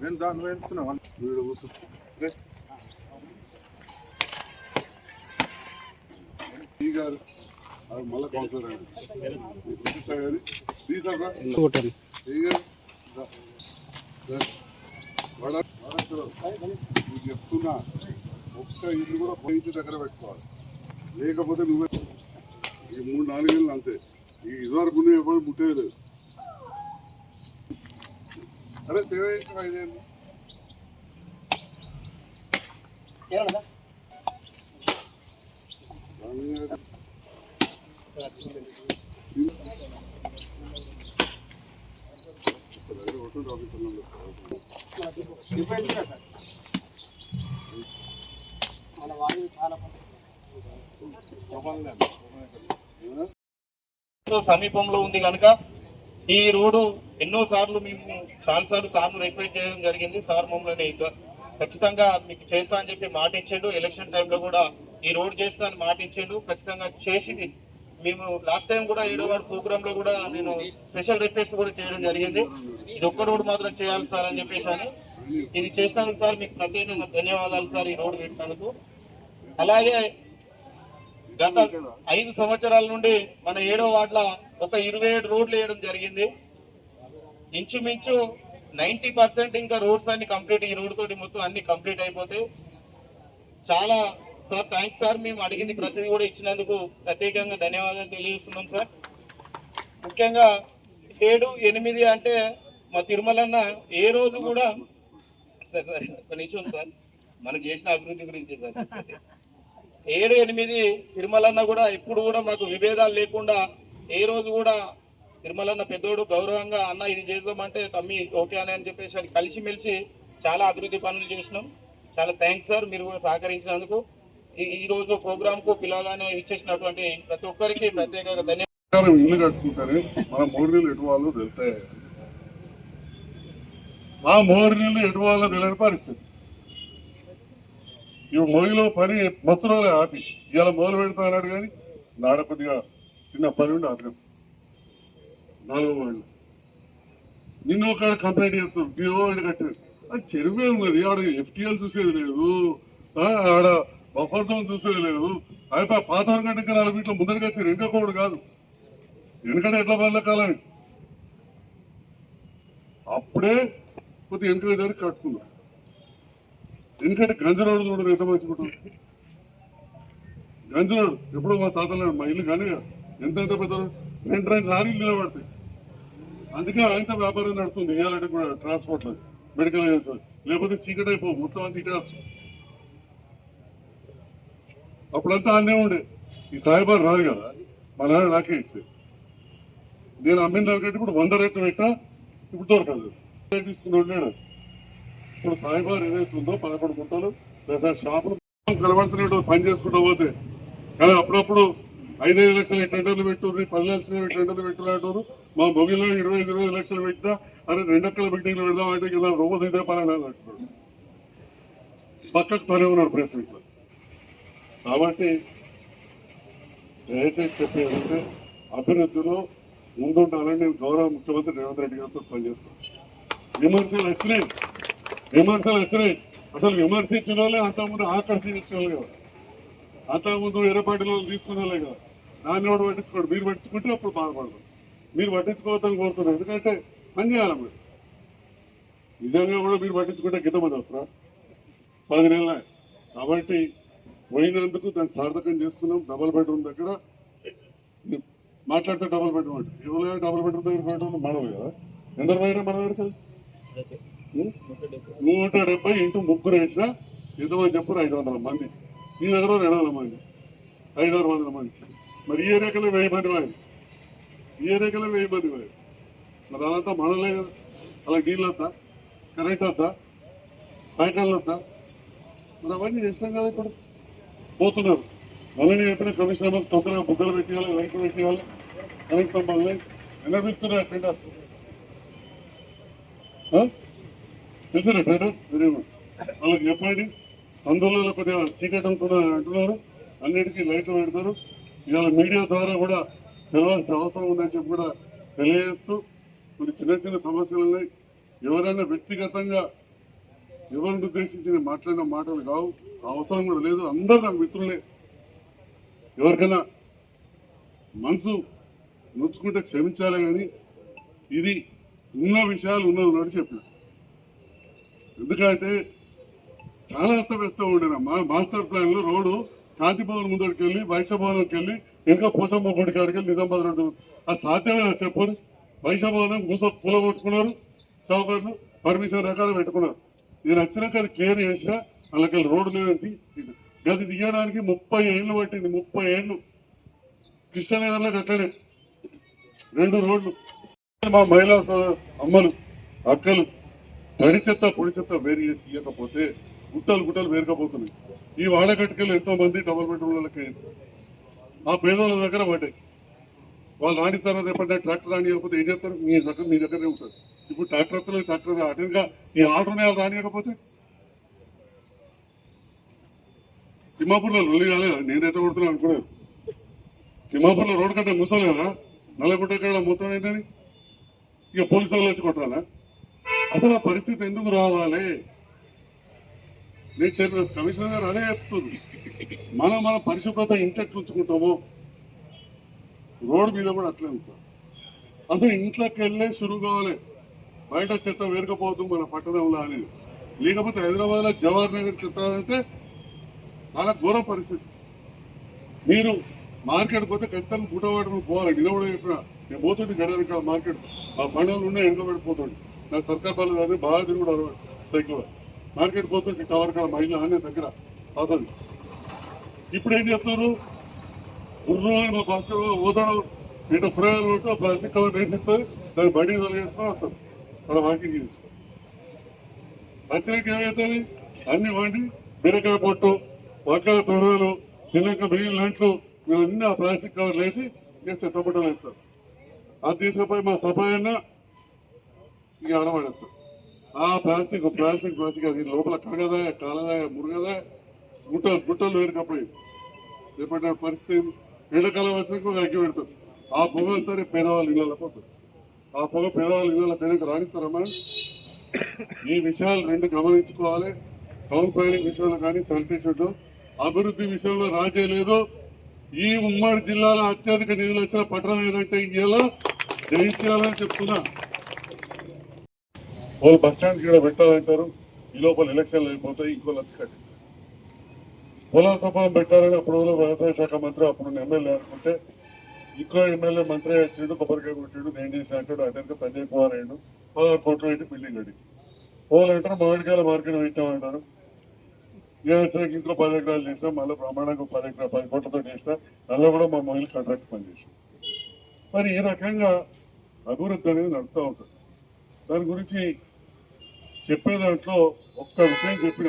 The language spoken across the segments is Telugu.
నేను దాన్ని వేడుకున్నా వీడు గారు అది మళ్ళీ కౌన్సిలర్ చెప్తున్నా ఒక్క ఇల్లు కూడా పోయించి దగ్గర పెట్టుకోవాలి, లేకపోతే నువ్వే ఈ 3-4 ఏళ్ళు అంతే. ఈ ఇదివరకు ఎప్పుడు ముట్టేది లేదు. అరే సేవ చేసిన 5 ఏళ్ళు సమీపంలో ఉంది కనుక ఈ రోడ్డు ఎన్నోసార్లు మేము చాలాసార్లు సార్లు రిక్వెస్ట్ చేయడం జరిగింది. సార్ మమ్మల్ని ఖచ్చితంగా మీకు చేస్తా అని చెప్పి మాట ఇచ్చిండు. ఎలక్షన్ టైంలో కూడా ఈ రోడ్ చేస్తా అని మాట ఇచ్చిండు. ఖచ్చితంగా చేసింది. మేము లాస్ట్ టైం కూడా 7వ వార్డు ప్రోగ్రామ్ లో కూడా నేను స్పెషల్ రిక్వెస్ట్ కూడా చేయడం జరిగింది. ఇది ఒక్క రోడ్డు మాత్రం చేయాలి సార్ అని చెప్పేసి అని. ఇది చేసినందుకు సార్ మీకు ప్రత్యేకంగా ధన్యవాదాలు సార్ ఈ రోడ్డు పెట్టినందుకు. అలాగే గత 5 సంవత్సరాల నుండి మన 7వ వార్డులో ఒక 27 రోడ్లు వేయడం జరిగింది. ఇంచుమించు 90% ఇంకా రోడ్స్ అన్ని కంప్లీట్, ఈ రోడ్ తోటి మొత్తం అన్ని కంప్లీట్ అయిపోతాయి. చాలా సార్ థ్యాంక్స్ సార్, మేము అడిగింది ప్రతిదీ కూడా ఇచ్చినందుకు ప్రత్యేకంగా ధన్యవాదాలు తెలియజేస్తున్నాం సార్. ముఖ్యంగా 7, 8 అంటే మా తిరుమలన్న ఏ రోజు కూడా సార్ సార్ ఒక నిమిషం సార్, మనకు చేసిన అభివృద్ధి గురించి సార్. 7, 8 తిరుమలన్న కూడా ఎప్పుడు కూడా మాకు విభేదాలు లేకుండా ఏ రోజు కూడా తిరుమలన్న పెద్దోడు గౌరవంగా అన్న ఇది చేద్దామంటే తమ్మి ఓకే అని చెప్పేసి కలిసిమెలిసి చాలా అభివృద్ధి పనులు చేసినాం. చాలా థ్యాంక్స్ సార్, మీరు కూడా సహకరించినందుకు. ఈ రోజు ప్రోగ్రామ్ కు పిలవగానే ఇచ్చేసినటువంటి ప్రతి ఒక్కరికి ప్రత్యేకంగా ధన్యవాదాలు. ఇల్లు కట్టుకుంటారే మన 3 నెలలు ఎటు వాళ్ళు తెలుస్తాయి, మా 3 నెలలు ఎటు వాళ్ళో తెలియని పరిస్థితి. ఇవి మొగిలో పని మొత్తం ఆపి ఇలా మొదలు పెడతా అన్నాడు, కానీ నాడ కొద్దిగా చిన్న పని ఉండి ఆపినాం. 4వ వార్డులో నిన్న ఒక కంప్లైంట్ చేస్తాం, వాడు కట్టాడు. అది చెరువే ఉన్నది, ఆడ FTL చూసేది లేదు, ఆడ బఫర్ జోన్ చూసేది లేదు. అయిపోయి పాత కంటే ఇంకా 4 మీటర్ల ముందరికి వచ్చారు, వెనుకకోడు కాదు. వెనుకనే ఎట్లా బతకాలని అప్పుడే కొద్దిగా వెనుక జరిగి కట్టుకున్నాం. ఎందుకంటే గంజరోడు చూడరు ఎంత మంచిగుంటుంది. గంజరోడు ఎప్పుడు మా తాతలు మా ఇల్లు కానీ ఎంత పెద్ద 2 లారీలు నిలబడతాయి. అందుకే ఆయనతో వ్యాపారం నడుతుంది. ఇవాళ కూడా ట్రాన్స్పోర్ట్లో మెడికల్ లేకపోతే చీకటి అయిపోవు, మొత్తం అంత ఇటవచ్చు. అప్పుడంతా అన్నీ ఉండే. ఈ సాయిబారు రాదు కదా, మా నాన్న నాకే ఇచ్చేది. నేను అమ్మిన దానికంటే ఇప్పుడు 100 రెట్లు పెట్టా, ఇప్పుడు దొరకదు. తీసుకుని ఉండేడు. ఇప్పుడు సాయిబారు ఏదైతే ఉందో 11 గుంటలు షాపులు కనబడుతున్నట్టు పని చేసుకుంటూ పోతే, కానీ అప్పుడప్పుడు 5-5 లక్షలు టెండర్లు పెట్టుర్రు, 10 లక్షలు టెండర్లు పెట్టుకునేటోరు. మా బొగిలో 20-25 లక్షలు పెట్టినా అరే 2 ఎక్కల బిల్డింగ్లు పెడదామంటే ఇలా రోజు ఇదే పని అంటున్నాడు. పక్కకు తనే ఉన్నాడు ప్రెస్ మీట్లో. కాబట్టి దయచేసి చెప్పేదంటే అభివృద్ధిలో ముందుండాలని నేను గౌరవ ముఖ్యమంత్రి రేవంత్ రెడ్డి గారితో పనిచేస్తాను. విమర్శలు వచ్చినాయి. అసలు విమర్శించిన వాళ్ళే అంతకుముందు ఆకర్షించిన వాళ్ళు కదా, అంతకుముందు వేరే పార్టీలో తీసుకునే వాళ్ళే కదా. దాన్ని కూడా పట్టించుకోండి. మీరు పట్టించుకుంటే అప్పుడు బాధపడదు. మీరు పట్టించుకోవద్దని కోరుతున్నారు, ఎందుకంటే పని చేయాలి. మీరు నిజంగా కూడా మీరు పట్టించుకుంటే గిద్దమని వస్తారా 10 నెలల. కాబట్టి పోయినందుకు దాన్ని సార్థకం చేసుకున్నాం. డబుల్ బెడ్రూమ్ దగ్గర మాట్లాడితే డబుల్ బెడ్రూమ్ అంటే ఎవరైనా డబుల్ బెడ్రూమ్ దగ్గర పెట్టడం మనవి కదా. ఎందరు పోయినా మన దగ్గర 170 ఇంటూ 3 వేసినా ఎంతమంది చెప్పారు? 500 మంది. ఈ దగ్గర 200 మంది, 500 మంది. మరి ఈ ఏరియాకలే 1000 మంది వాడి, ఈ ఏరియాకలే 1000 మంది వాడి. మరి అదంతా మనలే కదా. అలా డీల్ అంతా కరెంట్ వద్దా, సాయంకాలం వద్దా? మరి అవన్నీ చేస్తాం కదా. ఇప్పుడు పోతున్నారు. మళ్ళీ చెప్పిన కమిషనర్ తొందరగా బుగ్గలు పెట్టేయాలి, లైట్లు పెట్టేయాలి, కనీసం మళ్ళీ వినిపిస్తున్నారు టెండర్. తెలుసు టెండర్ వాళ్ళకి చెప్పండి. సందులో కొద్దిగా చీకటి అంటున్నారు, అన్నిటికీ లైట్లు పెడతారు. ఇవాళ మీడియా ద్వారా కూడా తెలవాల్సిన అవసరం ఉందని చెప్పి కూడా తెలియజేస్తూ, కొన్ని చిన్న చిన్న సమస్యలు ఉన్నాయి. ఎవరైనా వ్యక్తిగతంగా ఎవరిని ఉద్దేశించి మాట్లాడిన మాటలు కావు, అవసరం కూడా లేదు. అందరూ నాకు మిత్రులే. ఎవరికైనా మనసు నొచ్చుకుంటే క్షమించాలి, కానీ ఇది ఉన్న విషయాలు ఉన్నది చెప్పిన. ఎందుకంటే చాలా అస్తవ్యస్తం ఉండేనా మాస్టర్ ప్లాన్ లో రోడ్డు కాంతి భవన్ ముందడికి వెళ్ళి, వైశ్య భవనంకి వెళ్ళి, ఇంకా పోసమ్మ గుడి కాడికి వెళ్ళి నిజామాబాద్ రోడ్డు. అది సాధ్యమే చెప్పండి. వైశ్య భవనం కూల కొట్టుకున్నారు, చౌకర్లు పర్మిషన్ రకాలు పెట్టుకున్నారు. నేను వచ్చినాక అది క్లియర్ చేసినా వాళ్ళకి రోడ్డు లేదంటే గది తీయడానికి 30 ఏళ్ళు పట్టింది. 30 ఏళ్ళు కృష్ణనగర్లో కట్టడే 2 రోడ్లు. మా మహిళా అమ్మలు అక్కలు తడి చెత్త పొడి చెత్త వేరు చేసి ఇవ్వకపోతే గుట్టలు వేరకపోతున్నాయి. ఈ వాడకట్టుకెళ్ళి ఎంతో మంది డబుల్ బెడ్రూమ్లకి ఆ పేదోళ్ళ దగ్గర పడ్డాయి. వాళ్ళు రాణిస్తారో రేపటి ట్రాక్టర్ రానియకపోతే ఏం చేస్తారు? మీ దగ్గరే ఉంటుంది. ఇప్పుడు ట్రాక్టర్ అటుగా ఈ ఆటోనే రానియకపోతే తిమ్మాపూర్లో రొల్లి కాలేదా? నేను ఎత్తగొడుతున్నాను అనుకున్నాను. తిమ్మాపూర్లో రోడ్డు కట్ట ముసలేదా? నల్లగుట్ట ఎక్కడ మొత్తం అయిందని ఇక పోలీసు వాళ్ళు వచ్చి కొట్టాలా? అసలు ఆ పరిస్థితి ఎందుకు రావాలి? నేను చెప్పిన కమిషనర్ గారు అదే చెప్తుంది. మన పరిశుభ్రత ఇంటెక్ట్ ఉంచుకుంటామో రోడ్డు మీద కూడా అట్లే ఉంటాం. అసలు ఇంట్లోకి వెళ్ళే షురు కావాలి. బయట చెత్త వేరకపోతుంది మన పట్టణంలో అనేది. లేకపోతే హైదరాబాద్ లో జవహర్ నగర్ చెత్త అంటే చాలా ఘోర పరిస్థితి. మీరు మార్కెట్ పోతే ఖచ్చితంగా గుట్టవాడు పోవాలి. నిలబడి చెప్పిన నేను పోతుంటే గడవరిక మార్కెట్ ఆ పండుగలు ఉన్నాయి, వెనుకబడిపోతుంది. నాకు సర్కార్ పనులు అది బాగా తిరుగుడు సైకిల్ మార్కెట్ పోతుంటే టవర్ కాడ మహిళ అనే దగ్గర అవుతుంది. ఇప్పుడు ఏం చేస్తారు? గుర్రం మా భాస్కర్ పోతాడు, ఇటు ఫ్రైలు కొట్టు ప్లాస్టిక్ కవర్ వేసిస్తారు, దాన్ని బండి తొలగేసుకొని వస్తారు. అక్కడ వాకింగ్ చేసుకో వచ్చినాక ఏమవుతుంది? అన్ని వండి బీరకాయ పొట్టు, వంకాయ తొడలు, తినక బియ్యం లాంట్లు ఇవన్నీ ఆ ప్లాస్టిక్ కవర్ వేసి ఇక చెత్తబుట్టలు వేస్తారు. అది తీసుకుపోయి మా సఫాయి అన్న ఇక ఆడబడేస్తారు. ఆ ప్లాస్టిక్ అది లోపల కరగదా, కాలదా, మురుగదా, గుట్టలు వేరుకపోయి రేపటి పరిస్థితి. ఎండాకాలం వచ్చినాక అగ్గి పెడతారు. ఆ పొగ అంతా పేదవాళ్ళ ఇళ్ళలో పోతారు. ఆ పొగ పేదవాళ్ళ ఇళ్ళలో పెళ్ళకి రాణిస్తారమ్మా. ఈ విషయాలు 2 గమనించుకోవాలి. టౌన్ ప్లానింగ్ విషయంలో కానీ శానిటేషన్లో అభివృద్ధి విషయంలో రాజే లేదు. ఈ ఉమ్మడి జిల్లాలో అత్యధిక నిధులు వచ్చిన పట్టణం ఏదంటే ఇలా జయించాలని చెప్తున్నా. వాళ్ళు బస్ స్టాండ్ కూడా పెట్టాలంటారు. ఈ లోపల ఎలక్షన్లు అయిపోతాయి. ఇంకో లక్ష కట్టి పొలా సభ పెట్టాలని అప్పుడు వ్యవసాయ శాఖ మంత్రి అప్పుడు ఎమ్మెల్యే అనుకుంటే ఇంకో ఎమ్మెల్యే మంత్రి వచ్చిండు, కొబ్బరికాయ కొట్టిండు, నేను చేసి అంటాడు. అటెనక సంజయ్ కుమార్ అయ్యిండు. 16 కోట్లు పెట్టి బిల్డింగ్ కట్టించి వాళ్ళు అంటారు మామిడికాయల మార్కెట్ పెట్టామంటారు. వచ్చినాక ఇంట్లో 10 ఎకరాలు చేసినా, మళ్ళీ ప్రమాణంగా 10 కోట్లతో చేసినా, అందులో కూడా మా మహిళలు కాంట్రాక్ట్ పనిచేసాం. మరి ఈ రకంగా అభివృద్ధి అనేది నడుస్తూ ఉంటుంది. దాని గురించి చెప్పే దాంట్లో ఒక్క విషయం చెప్పిన,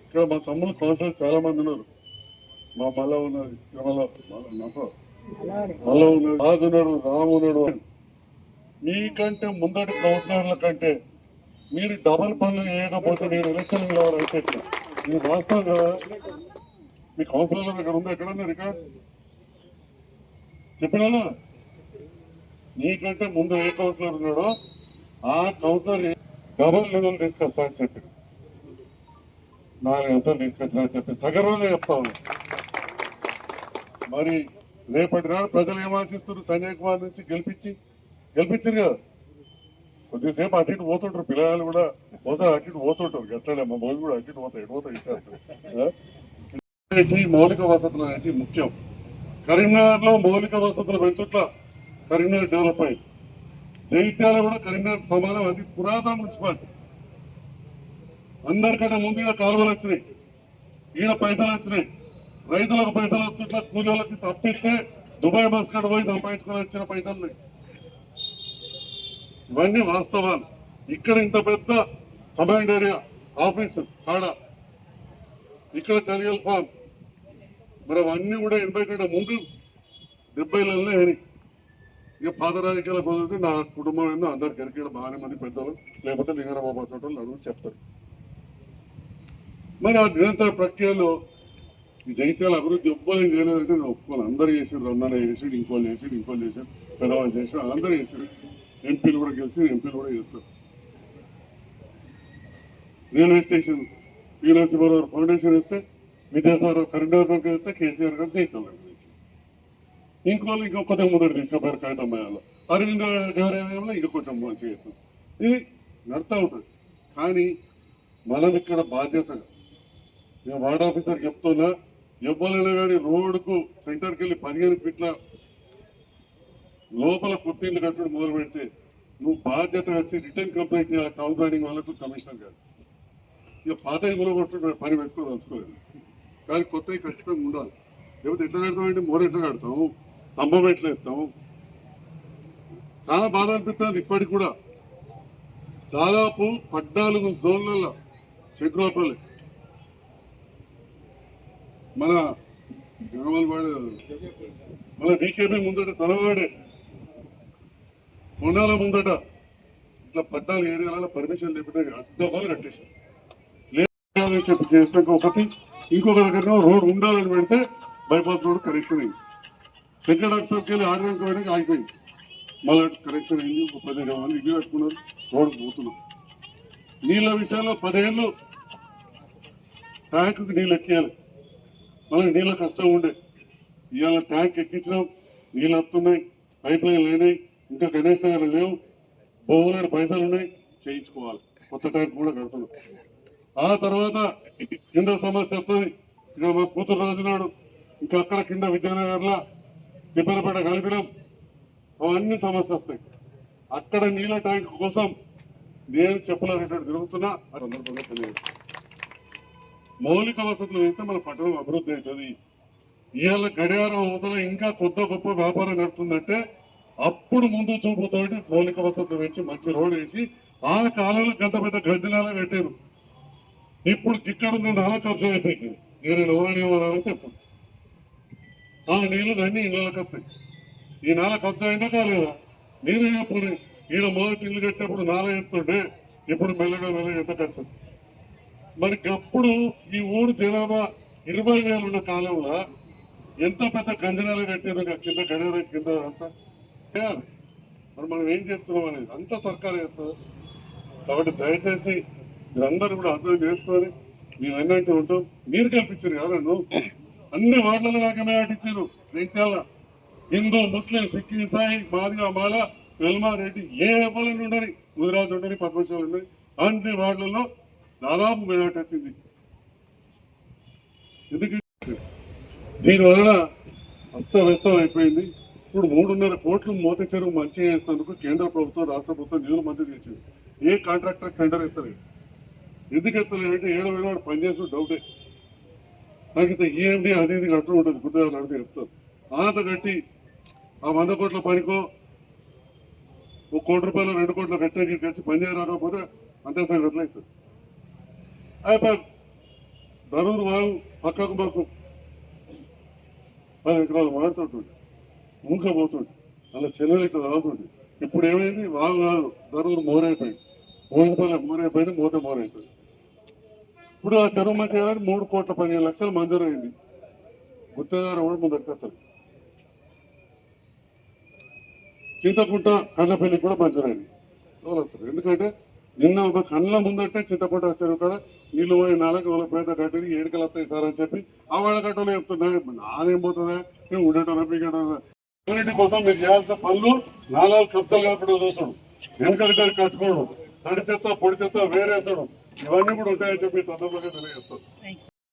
ఇక్కడ మా తమ్ముడు కౌన్సిలర్ చాలా మంది ఉన్నారు. మా మళ్ళా ఉన్నది మళ్ళా ఉన్నది, రాజు ఉన్నాడు, రాము ఉన్నాడు. మీకంటే ముందటి కౌన్సిలర్ల కంటే మీరు డబల్ పనులు చేయకపోతే నేను ఎలక్షన్ అయితే ఇది వాస్తవం కదా. మీ కౌన్సిలర్ల దగ్గర ఉందా? ఎక్కడన్నా రికార్డ్ చెప్పినా? నీకంటే ముందు ఏ కౌన్సిలర్ ఉన్నాడో ఆ కౌన్సిలర్ డబల్ నిధులు తీసుకొస్తా అని చెప్పి 4 గంటలు తీసుకొచ్చినా చెప్పి సగర్వంగా చెప్తా ఉన్నా. మరి రేపటి నాడు ప్రజలు ఏం ఆశిస్తున్నారు? సంజయ్ కుమార్ నుంచి గెలిపించారు కదా. కొద్దిసేపు అటు ఇటు పోతుంటారు పిల్లలు కూడా, ఒకసారి అటు ఇటు పోతుంటారు. గట్లనే మా బోలు కూడా అటు ఇటు పోతాయి, ఎటు పోతాయి ఇటు. మౌలిక వసతులు అనేది ముఖ్యం. కరీంనగర్ లో మౌలిక వసతులు పెంచుట్ల కరీంనగర్ డెవలప్ అయింది. జైత్యాల కూడా కరీంనగర్ సమానం. అది పురాతన మున్సిపాలిటీ. అందరికంటే ముందుగా కాలువలు వచ్చినాయి, ఈడ పైసలు వచ్చినాయి, రైతులకు పైసలు వచ్చుట్ల కూలీలకు తప్పిస్తే దుబాయ్ మస్కట్ పోయి సంపాదించుకొని వచ్చిన పైసలు. ఇవన్నీ వాస్తవాలు. ఇక్కడ ఇంత పెద్ద కమాండ్ ఏరియా ఆఫీస్ ఆడ, ఇక్కడ చలిగల్ ఫామ్, మరి అవన్నీ కూడా 80 కంటే ముందు 70లలో అయినాయి. ఇక పాత రాజకీయాల పద్ధతి నా కుటుంబం ఏందో అందరికి ఎరికేడు బాగానే మంది పెద్దలు, లేకపోతే నిగర బాబా చోటలు అడుగు చెప్తారు. మరి ఆ నిరంతర ప్రక్రియలో ఈ జైత్యాల అభివృద్ధి ఎవ్వరేం చేయలేదంటే నేను ఒప్పుకోను. అందరూ చేసారు, రన్ననే చేసాడు, ఇంకోళ్ళు చేసాడు, పెద్దవాళ్ళు చేసాడు, అందరూ చేశారు. ఎంపీలు కూడా గెలిచి ఎంపీలు కూడా చేస్తారు. రైల్వే స్టేషన్ నరసింహారావు ఫౌండేషన్ ఇస్తే, విద్యాసాగర్ కరీంనగర్ దగ్గర ఇస్తే, కేసీఆర్ గారు జైత్యాల ఇంకోళ్ళు కొద్దిగా ముందడు తీసుకుపోయారు కాగితమ్మయాల్లో, అరవింద్ గారి ఇంకా కొంచెం మంచిగా చేస్తారు. ఇది నడుతూ ఉంటుంది. కానీ మనం ఇక్కడ బాధ్యతగా, నేను వార్డ్ ఆఫీసర్ చెప్తున్నా, ఎవ్వరైనా కానీ రోడ్డుకు సెంటర్కి వెళ్ళి 15 ఫీట్ల లోపల కుర్తీలు కట్టడం మొదలు పెడితే నువ్వు బాధ్యత వచ్చి రిటర్న్ కంప్లైంట్ చేయాలి టౌన్ ప్లానింగ్ వాళ్ళకు, కమిషనర్ గారు. ఇక పాత గులో కొట్టు పని పెట్టుకోదలుచుకోలేదు, కానీ కొత్తవి ఖచ్చితంగా ఉండాలి. లేకపోతే ఎట్లా కడతామంటే మోర ఎట్లా కడతాము, స్తంభం ఎట్లా ఇస్తాము. చాలా బాధ అనిపిస్తుంది. ఇప్పటికి కూడా దాదాపు 14 జోన్లలో శంకురాపల్లి మన బీకేపీ ముందట తలవాడే కొన్నాల ముందట ఇట్లా 14 ఏరియాలలో పర్మిషన్ లేకుండా అడ్డబాలు కట్టేశారు. లేదని చెప్పి చేస్తే ఒకటి, ఇంకొక దగ్గర రోడ్ ఉండాలని పెడితే బైపాస్ రోడ్ కరెక్షన్ అయింది. సెకండ్ డాక్టర్కి వెళ్ళి 6 గంటల వరకు ఆగిపోయింది. మళ్ళీ కరెక్షన్ అయింది. 15 మంది ఇల్లు కట్టుకున్నారు, రోడ్డు పోతున్నాం. నీళ్ళ విషయంలో 10 ఏళ్ళు ట్యాంకుకి నీళ్ళు ఎక్కియాలి, మనకి నీళ్ళ కష్టం ఉండే. ఇవాళ ట్యాంక్ ఎక్కించినాం, నీళ్ళు వస్తున్నాయి, పైప్ లైన్లు అయినాయి, ఇంకా గణేష్ నగర్ లేవు, బోగులేడు పైసలు ఉన్నాయి, చేయించుకోవాలి. కొత్త ట్యాంక్ కూడా కడుతున్నాం. ఆ తర్వాత కింద సమస్య వస్తుంది. ఇక మా కూతురు రాజునాడు, ఇంకా అక్కడ కింద విద్యానగర్లో తిప్పలపేట కలిపినాం, అవన్నీ సమస్య వస్తాయి. అక్కడ నీళ్ళ ట్యాంక్ కోసం నేను చెప్పలేనట్టు తిరుగుతున్నా. ఆ సందర్భంగా తెలియదు. మౌలిక వసతులు వేస్తే మన పట్టణం అభివృద్ధి అవుతుంది. ఇవాళ గడియారం అవతల ఇంకా కొత్త గొప్ప వ్యాపారం నడుతుందంటే అప్పుడు ముందు చూపుతోటి మౌలిక వసతులు వేసి మంచి రోడ్ వేసి ఆ కాలంలో గంత పెద్ద గజనాలు కట్టారు. ఇప్పుడు ఇక్కడ నాల కబ్జా అయిపోయింది. నేను ఎవరని చెప్పు, ఆ నీళ్లు అన్ని ఇళ్ళకి వస్తాయి. ఈ నాల కబ్జా అయినా కాలేదా? నేనే అప్పుడు ఈయన మొదటి ఇల్లు కట్టినప్పుడు నాల ఎత్తుండే, ఇప్పుడు మెల్లగా ఎంత కట్టింది. మరి అప్పుడు ఈ ఊరు జనాభా 20,000 ఉన్న కాలంలో ఎంత పెద్ద గంజనాలు కట్టారు. కింద గడియార కింద అంతా చేయాలి. మరి మనం ఏం చేస్తున్నాం అనేది అంతా సర్కారు చేస్తుంది. కాబట్టి దయచేసి మీరందరూ కూడా అర్థం చేసుకొని మేము ఎన్నంటే ఉంటాం. మీరు కల్పించారు కదా, నువ్వు అన్ని వార్డులలో నాకు మేటిచ్చారు. జైత్యాల హిందూ, ముస్లిం, సిక్, ఇసాయి, మాదిగా, మాల, వెల్మా, రెడ్డి, ఏ ఎవరైనా ఉండని, ముదిరాజు ఉండని, పద్మశాలు ఉండని, అన్ని వార్డులలో దాదాపు మేడాట వచ్చింది. ఎందుకు దీనివలన అస్తవ్యస్తం అయిపోయింది. ఇప్పుడు 3.5 కోట్లు మోత చెరువు మంచిగా చేసినందుకు కేంద్ర ప్రభుత్వం, రాష్ట్ర ప్రభుత్వం నిధులు మంజూరు చేసింది. ఏ కాంట్రాక్టర్ టెండర్ ఎత్తలేదు. ఎందుకు ఎత్తలేదంటే 7 వేల వాడు పనిచేసిన డౌటే. నాకు ఈఎండి అది ఇది కట్టు ఉంటుంది, గుర్తుగా అడిగితే చెప్తారు. ఆనత కట్టి ఆ 100 కోట్ల పనికో 1 కోటి రూపాయలు 2 కోట్ల కట్టేకి కలిసి పనిచేయ రాకపోతే అంతే సంగతులు అవుతుంది. అయిపోయి ధరూరు వాగు పక్కకు మాకు 10 ఎకరాలు మారుతుంటుంది, మూకపోతుంది, అలా చెల్లెలు ఇక్కడ తాగుతుంది. ఇప్పుడు ఏమైంది, వాగు కాదు, ధరూరు మోరైపోయింది, మోరైపోయింది, మోరైపోయింది. ఇప్పుడు ఆ చెరువు మంచి 3 కోట్ల 15 లక్షలు మంజూరు అయింది. గుత్తేదారు కూడా ముందరికత్తారు. చింతకుంట కళ్ళపల్లి కూడా మంజూరైంది. ఎవరు ఎందుకంటే నిన్న ఒక కళ్ళ ముందంటే చింతకుంట చెరువు కూడా నీళ్ళు పోయి 4 వాళ్ళ పేద కట్టి 7 వస్తాయి సార్ అని చెప్పి ఆ వాళ్ళ కట్టలో చెప్తున్నా. నాదేం పోతుందా, నేను ఉండటం కమ్యూనిటీ కోసం మీరు చేయాల్సిన పనులు నాలుగు కబ్జాలు కాకుండా చూసాడు, వెనకలి కట్టుకోవడం, తడి చెత్త పొడి చెత్త వేరేసడం, ఇవన్నీ కూడా ఉంటాయని చెప్పి సందర్భంగా తెలియజేస్తాను.